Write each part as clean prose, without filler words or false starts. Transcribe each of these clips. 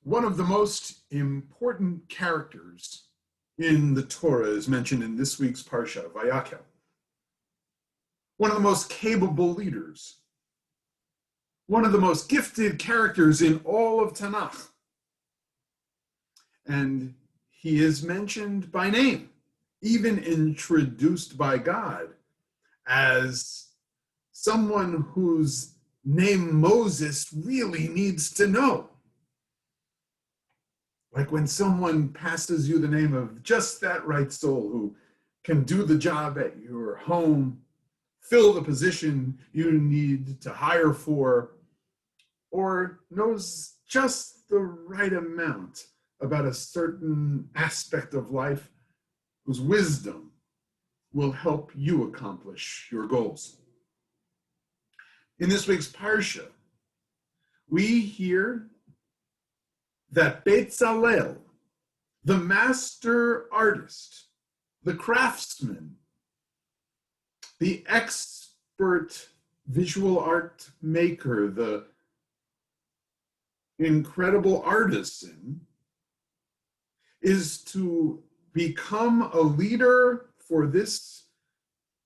One of the most important characters in the Torah is mentioned in this week's Parsha, Vayakhel. One of the most capable leaders. One of the most gifted characters in all of Tanakh. And he is mentioned by name, even introduced by God as someone whose name Moses really needs to know. Like when someone passes you the name of just that right soul who can do the job at your home, fill the position you need to hire for, or knows just the right amount about a certain aspect of life whose wisdom will help you accomplish your goals. In this week's Parsha, we hear that Bezalel, the master artist, the craftsman, the expert visual art maker, the incredible artisan, is to become a leader for this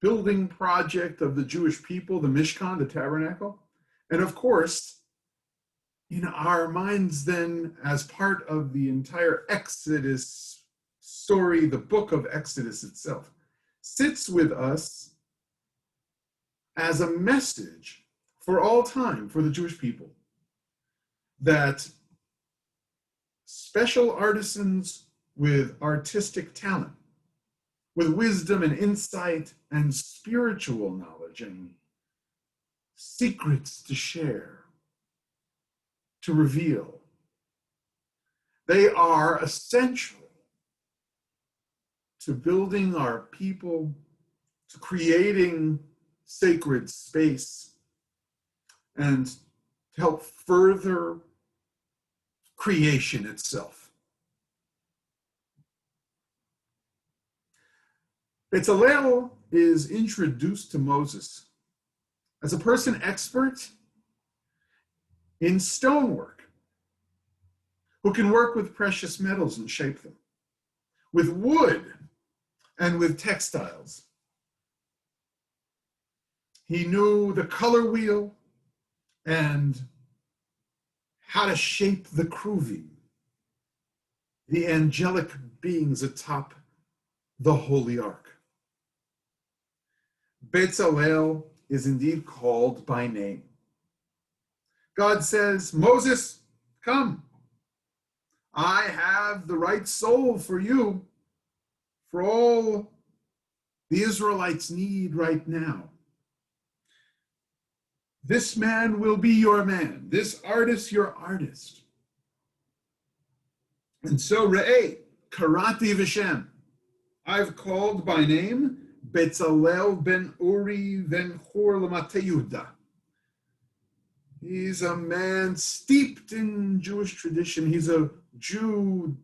building project of the Jewish people, the Mishkan, the tabernacle. And of course, in our minds then, as part of the entire Exodus story, the book of Exodus itself, sits with us as a message for all time for the Jewish people that special artisans with artistic talent, with wisdom and insight and spiritual knowledge and secrets to share, to reveal, they are essential to building our people, to creating sacred space, and to help further creation itself. Bezalel is introduced to Moses as a person expert in stonework, who can work with precious metals and shape them, with wood and with textiles. He knew the color wheel and how to shape the kruvim, the angelic beings atop the Holy Ark. Bezalel is indeed called by name. God says, Moses, come. I have the right soul for you, for all the Israelites need right now. This man will be your man, this artist your artist. And so, Re'eh, Karati V'Shem, I've called by name Bezalel ben Uri ben Hur Lamate Yehuda. He's a man steeped in Jewish tradition. He's a Jew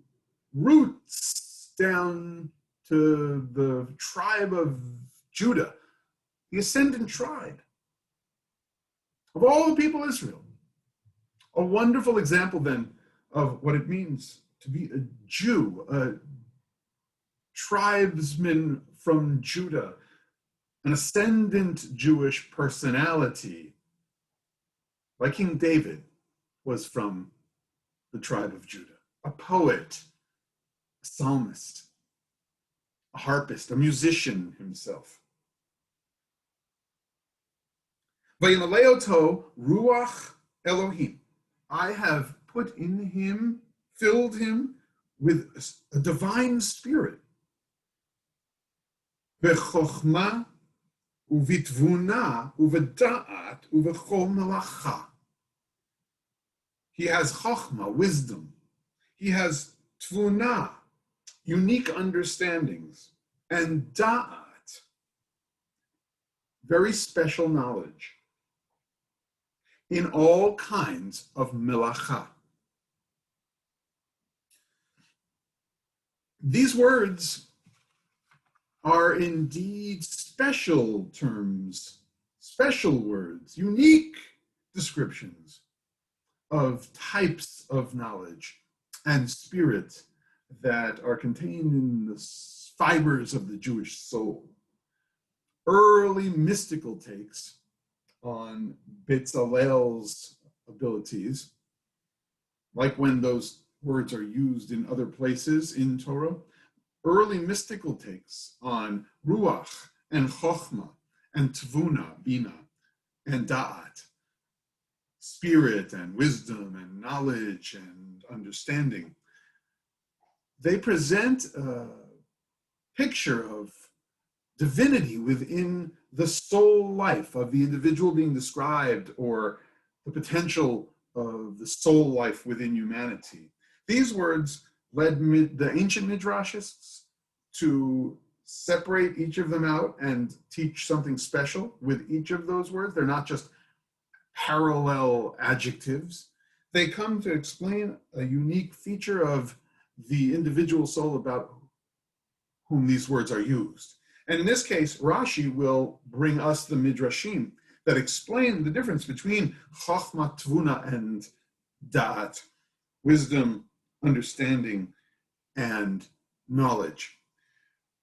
roots down to the tribe of Judah, the ascendant tribe of all the people of Israel. A wonderful example then of what it means to be a Jew, a tribesman from Judah, an ascendant Jewish personality, like King David was from the tribe of Judah, a poet, a psalmist, a harpist, a musician himself. Vayimaleoto ruach Elohim. I have put in him, filled him with a divine spirit. V'chochma uvitvuna uveda'at uvechol melacha. He has chokhmah, wisdom. He has tvuna, unique understandings, and da'at, very special knowledge in all kinds of melacha. These words are indeed special terms, special words, unique descriptions of types of knowledge and spirit that are contained in the fibers of the Jewish soul. Early mystical takes on Bezalel's abilities, like when those words are used in other places in Torah, early mystical takes on Ruach and Chochmah and Tvuna, Bina, and Da'at, spirit and wisdom and knowledge and understanding. They present a picture of divinity within the soul life of the individual being described, or the potential of the soul life within humanity. These words led the ancient midrashists to separate each of them out and teach something special with each of those words. They're not just parallel adjectives. They come to explain a unique feature of the individual soul about whom these words are used. And in this case, Rashi will bring us the midrashim that explain the difference between Chochmah, Tvuna, and Da'at, wisdom, understanding, and knowledge.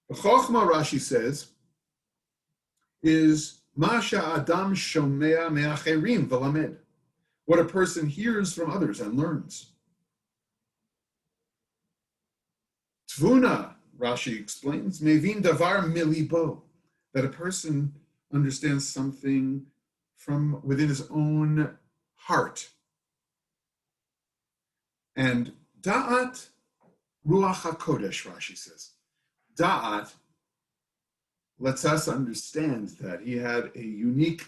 The Chochmah, Rashi says, is Masha Adam Shomea Me'acherim V'lamed, what a person hears from others and learns. Tvuna, Rashi explains, Mevin Davar Milibo, that a person understands something from within his own heart. And Da'at Ruach HaKodesh, Rashi says. Da'at lets us understand that he had a unique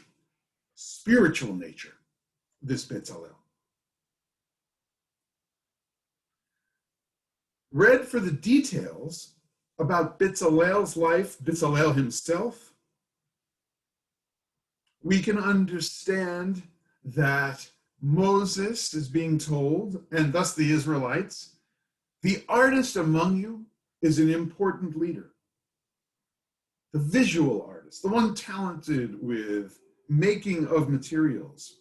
spiritual nature, this Bezalel. Read for the details about Bezalel's life, Bezalel himself, we can understand that Moses is being told, and thus the Israelites, the artist among you is an important leader. The visual artist, the one talented with making of materials,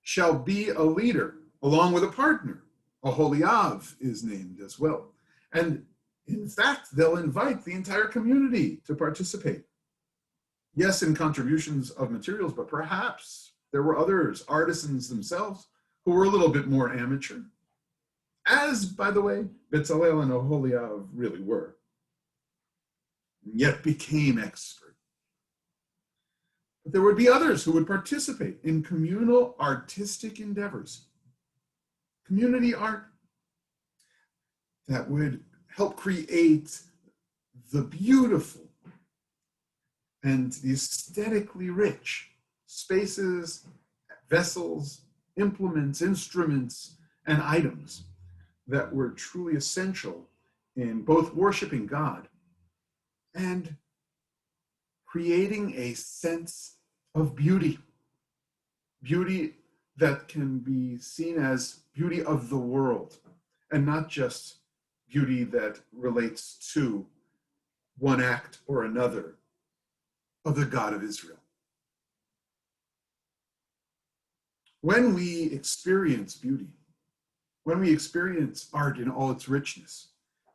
shall be a leader along with a partner. Aholiav is named as well. And in fact, they'll invite the entire community to participate. Yes, in contributions of materials, but perhaps there were others, artisans themselves, who were a little bit more amateur. As, by the way, Bezalel and Aholiav really were, yet became expert. But there would be others who would participate in communal artistic endeavors, community art that would help create the beautiful and the aesthetically rich spaces, vessels, implements, instruments, and items that were truly essential in both worshiping God and creating a sense of beauty. Beauty that can be seen as beauty of the world, and not just beauty that relates to one act or another of the God of Israel. When we experience beauty, when we experience art in all its richness,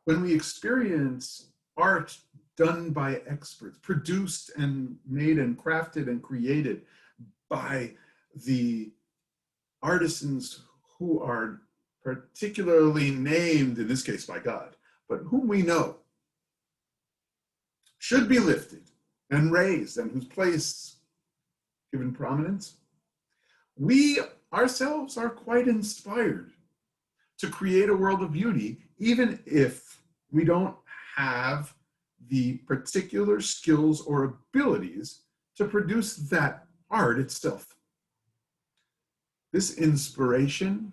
when we experience art done by experts, produced and made and crafted and created by the artisans who are particularly named, in this case by God, but whom we know should be lifted and raised and whose place given prominence, we ourselves are quite inspired to create a world of beauty, even if we don't have the particular skills or abilities to produce that art itself. This inspiration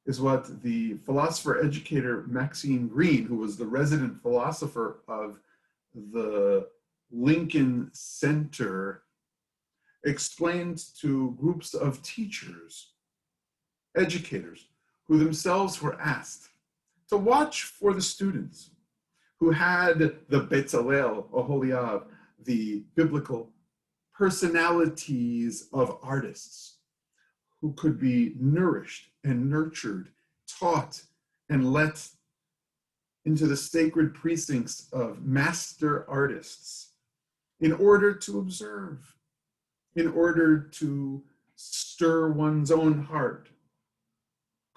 is what the philosopher educator Maxine Greene, who was the resident philosopher of the Lincoln Center, explained to groups of teachers, educators, who themselves were asked to watch for the students who had the Bezalel, Aholiav, the biblical personalities of artists, who could be nourished and nurtured, taught, and let into the sacred precincts of master artists in order to observe, in order to stir one's own heart,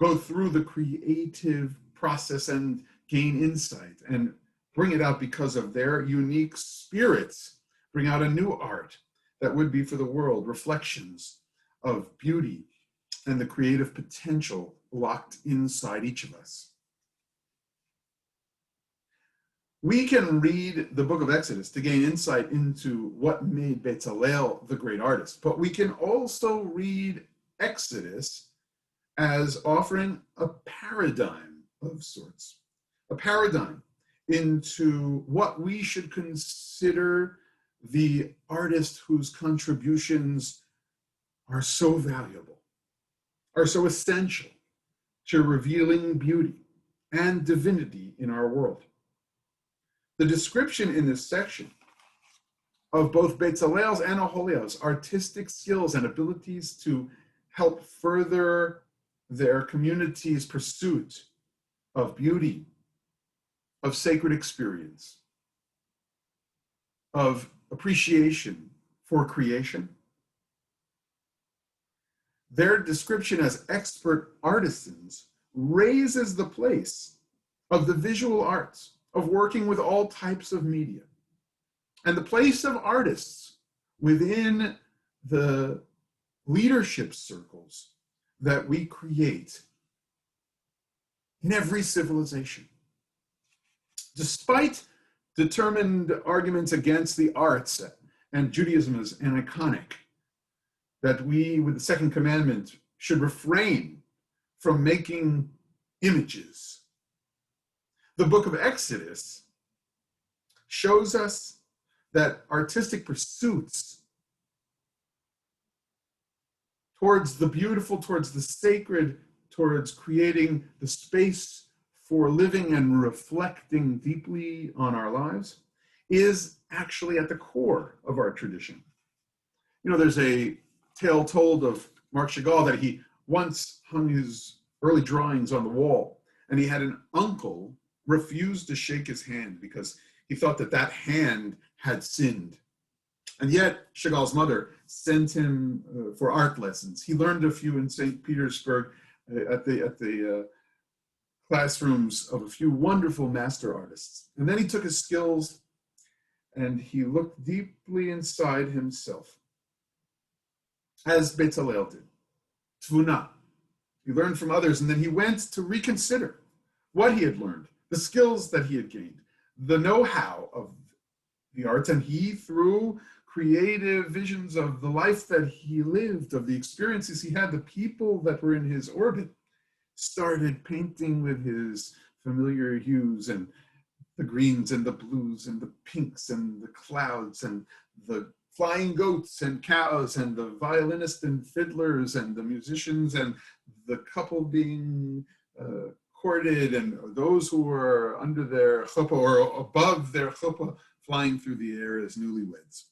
go through the creative process and gain insight and bring it out because of their unique spirits, bring out a new art that would be for the world, reflections of beauty and the creative potential locked inside each of us. We can read the book of Exodus to gain insight into what made Bezalel the great artist, but we can also read Exodus as offering a paradigm of sorts, a paradigm into what we should consider the artist whose contributions are so valuable, are so essential to revealing beauty and divinity in our world. The description in this section of both Bezalel's and Aholiab's artistic skills and abilities to help further their community's pursuit of beauty, of sacred experience, of appreciation for creation. Their description as expert artisans raises the place of the visual arts, of working with all types of media, and the place of artists within the leadership circles that we create in every civilization. Despite determined arguments against the arts and Judaism as aniconic, that we, with the second commandment, should refrain from making images, the book of Exodus shows us that artistic pursuits towards the beautiful, towards the sacred, towards creating the space for living and reflecting deeply on our lives is actually at the core of our tradition. You know, there's a tale told of Marc Chagall that he once hung his early drawings on the wall, and he had an uncle refuse to shake his hand because he thought that that hand had sinned. And yet Chagall's mother sent him for art lessons. He learned a few in St. Petersburg at the classrooms of a few wonderful master artists. And then he took his skills and he looked deeply inside himself, as Bezalel did. Tvuna. He learned from others, and then he went to reconsider what he had learned, the skills that he had gained, the know-how of the arts, and he, through creative visions of the life that he lived, of the experiences he had, the people that were in his orbit, started painting with his familiar hues and the greens and the blues and the pinks and the clouds and the flying goats and cows and the violinists and fiddlers and the musicians and the couple being courted and those who were under their chuppah or above their chuppah flying through the air as newlyweds.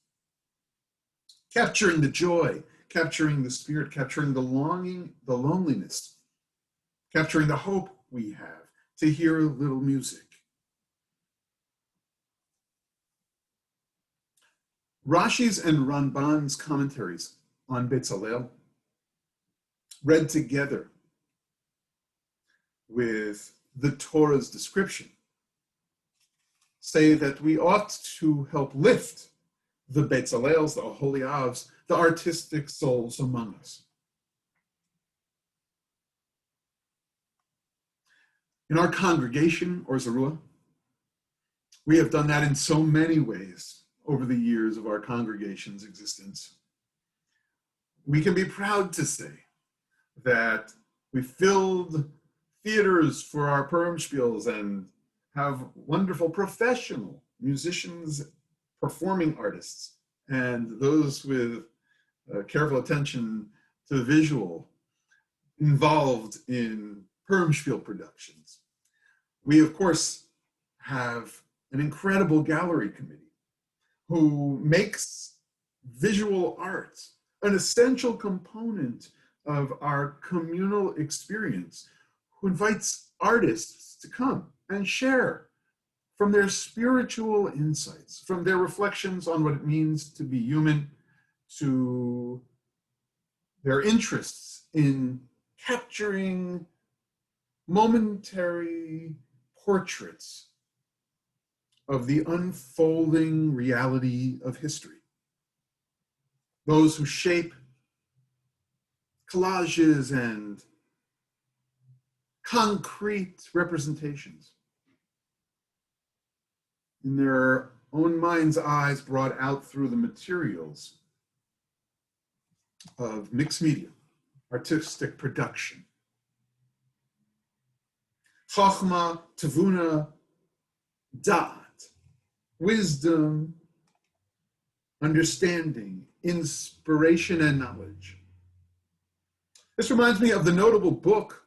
Capturing the joy, capturing the spirit, capturing the longing, the loneliness, capturing the hope we have to hear a little music. Rashi's and Ramban's commentaries on Bezalel, read together with the Torah's description, say that we ought to help lift the Bezalels, the Aholiabs, the artistic souls among us. In our congregation, or Zarua, we have done that in so many ways over the years of our congregation's existence. We can be proud to say that we filled theaters for our Purim and have wonderful professional musicians, performing artists, and those with careful attention to the visual involved in Purim productions. We, of course, have an incredible gallery committee who makes visual art an essential component of our communal experience, who invites artists to come and share from their spiritual insights, from their reflections on what it means to be human, to their interests in capturing momentary portraits of the unfolding reality of history. Those who shape collages and concrete representations in their own mind's eyes, brought out through the materials of mixed media, artistic production. Chochmah, Tavuna, Da'at, wisdom, understanding, inspiration, and knowledge. This reminds me of the notable book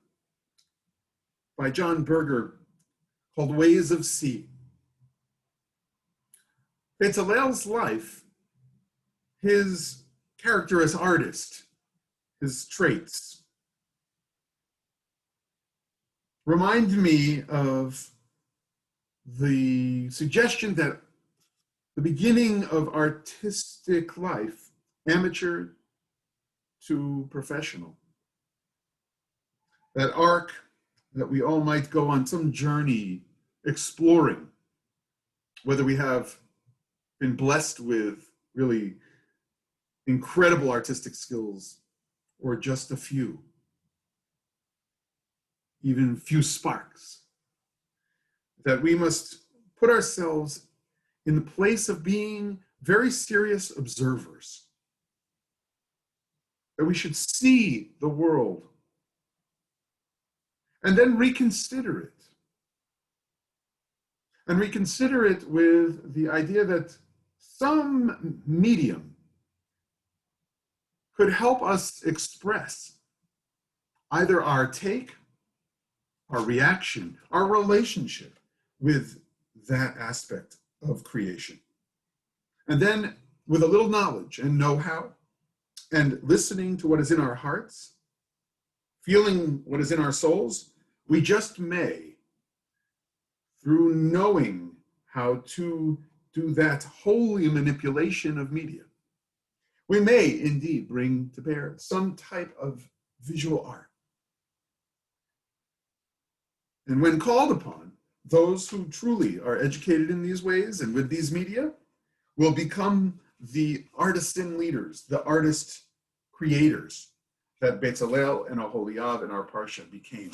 by John Berger called Ways of Seeing. Bezalel's life, his character as artist, his traits, remind me of the suggestion that the beginning of artistic life, amateur to professional, that arc that we all might go on some journey exploring, whether we have been blessed with really incredible artistic skills or just a few, even few sparks, that we must put ourselves in the place of being very serious observers, that we should see the world and then reconsider it. And reconsider it with the idea that some medium could help us express either our take, our reaction, our relationship with that aspect of creation. And then with a little knowledge and know-how and listening to what is in our hearts, feeling what is in our souls, we just may, through knowing how to do that holy manipulation of media, we may indeed bring to bear some type of visual art. And when called upon, those who truly are educated in these ways and with these media will become the artisan leaders, the artist creators that Bezalel and Aholiab in our Parsha became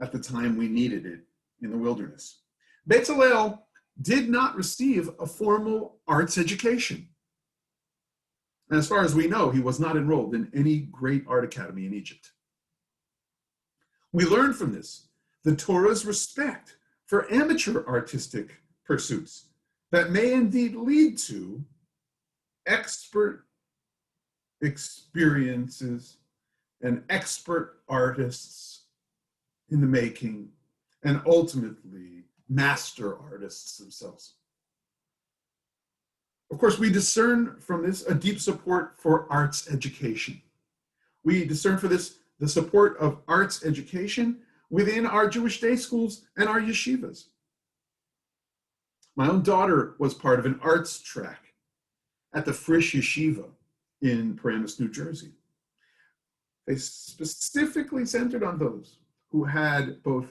at the time we needed it in the wilderness. Bezalel did not receive a formal arts education. And as far as we know, he was not enrolled in any great art academy in Egypt. We learn from this the Torah's respect for amateur artistic pursuits that may indeed lead to expert experiences and expert artists in the making, and ultimately master artists themselves. Of course, we discern from this a deep support for arts education. We discern for this the support of arts education within our Jewish day schools and our yeshivas. My own daughter was part of an arts track at the Frisch Yeshiva in Paramus, New Jersey. They specifically centered on those who had both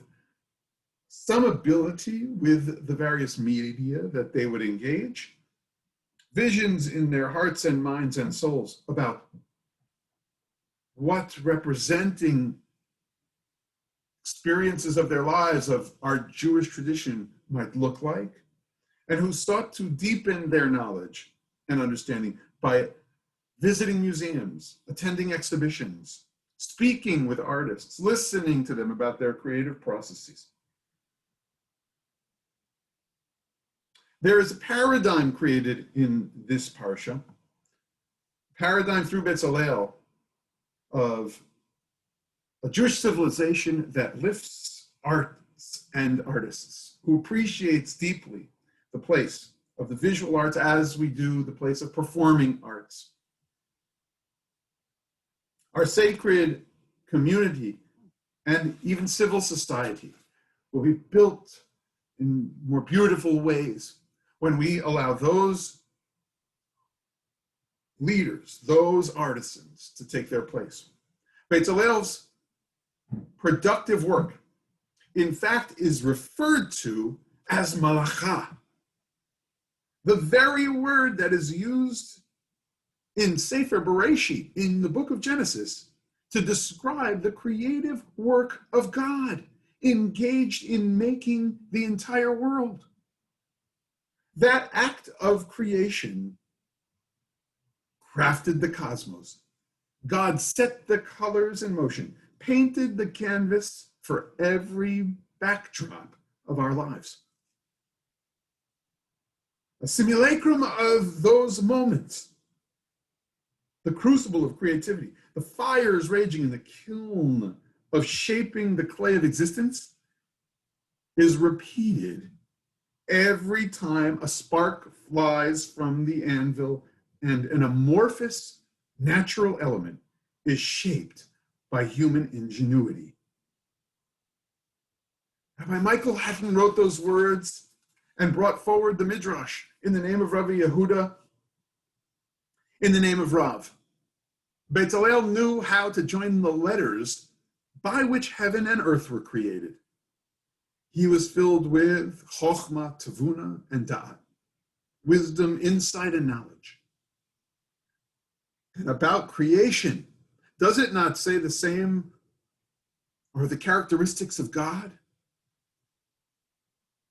some ability with the various media that they would engage, visions in their hearts and minds and souls about what representing experiences of their lives of our Jewish tradition might look like, and who sought to deepen their knowledge and understanding by visiting museums, attending exhibitions, speaking with artists, listening to them about their creative processes. There is a paradigm created in this parsha, paradigm through Bezalel of a Jewish civilization that lifts arts and artists, who appreciates deeply the place of the visual arts as we do the place of performing arts. Our sacred community, and even civil society will be built in more beautiful ways when we allow those leaders, those artisans, to take their place. Bezalel's productive work, in fact, is referred to as malacha, the very word that is used in Sefer Bereshit, in the book of Genesis, to describe the creative work of God engaged in making the entire world. That act of creation crafted the cosmos. God set the colors in motion, painted the canvas for every backdrop of our lives. A simulacrum of those moments, the crucible of creativity, the fires raging in the kiln of shaping the clay of existence, is repeated every time a spark flies from the anvil and an amorphous natural element is shaped by human ingenuity. Rabbi Michael Hatton wrote those words and brought forward the Midrash in the name of Rabbi Yehuda, in the name of Rav. Bezalel knew how to join the letters by which heaven and earth were created. He was filled with chokhmah, tavuna, and da'at, wisdom, insight, and knowledge. And about creation, does it not say the same or the characteristics of God?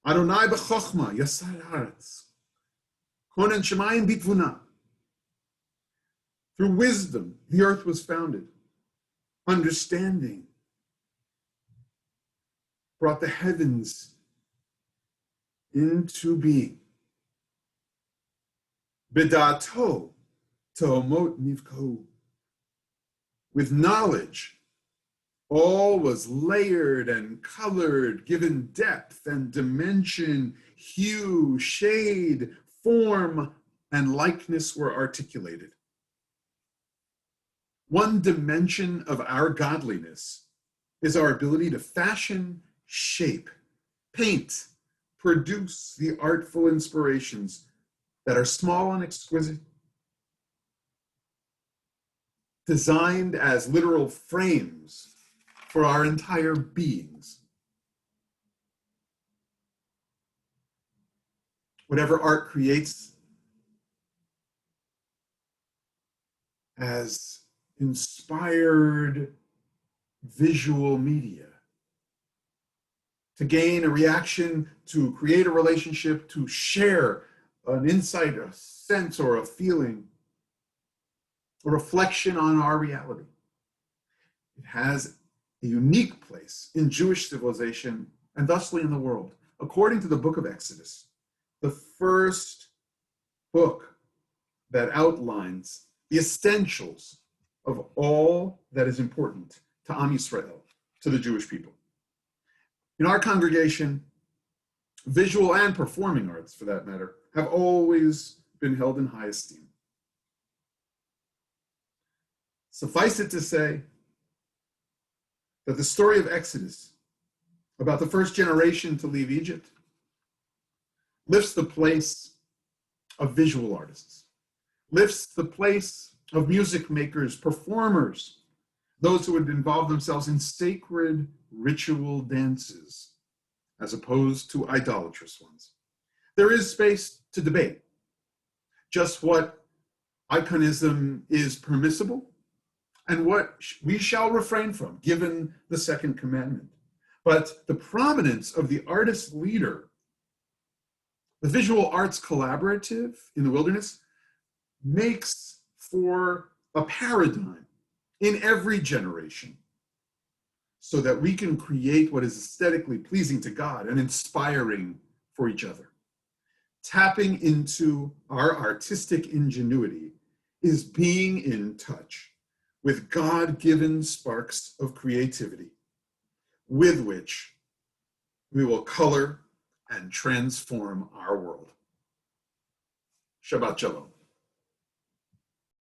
Adonai b'chokhmah yasar haaretz, konen shemayim bitvuna. Through wisdom, the earth was founded. Understanding brought the heavens into being. B'da'ato to'omot nivkau. With knowledge, all was layered and colored, given depth and dimension, hue, shade, form, and likeness were articulated. One dimension of our godliness is our ability to fashion, shape, paint, produce the artful inspirations that are small and exquisite, designed as literal frames for our entire beings. Whatever art creates as inspired visual media to gain a reaction, to create a relationship, to share an insight, a sense, or a feeling, a reflection on our reality. It has a unique place in Jewish civilization and thusly in the world. According to the book of Exodus, the first book that outlines the essentials of all that is important to Am Yisrael, to the Jewish people. In our congregation, visual and performing arts, for that matter, have always been held in high esteem. Suffice it to say that the story of Exodus, about the first generation to leave Egypt, lifts the place of visual artists, lifts the place of music makers, performers, those who would involve themselves in sacred ritual dances, as opposed to idolatrous ones. There is space to debate just what iconism is permissible and what we shall refrain from, given the second commandment. But the prominence of the artist leader, the visual arts collaborative in the wilderness, makes for a paradigm in every generation so that we can create what is aesthetically pleasing to God and inspiring for each other. Tapping into our artistic ingenuity is being in touch with God-given sparks of creativity with which we will color and transform our world. Shabbat Shalom.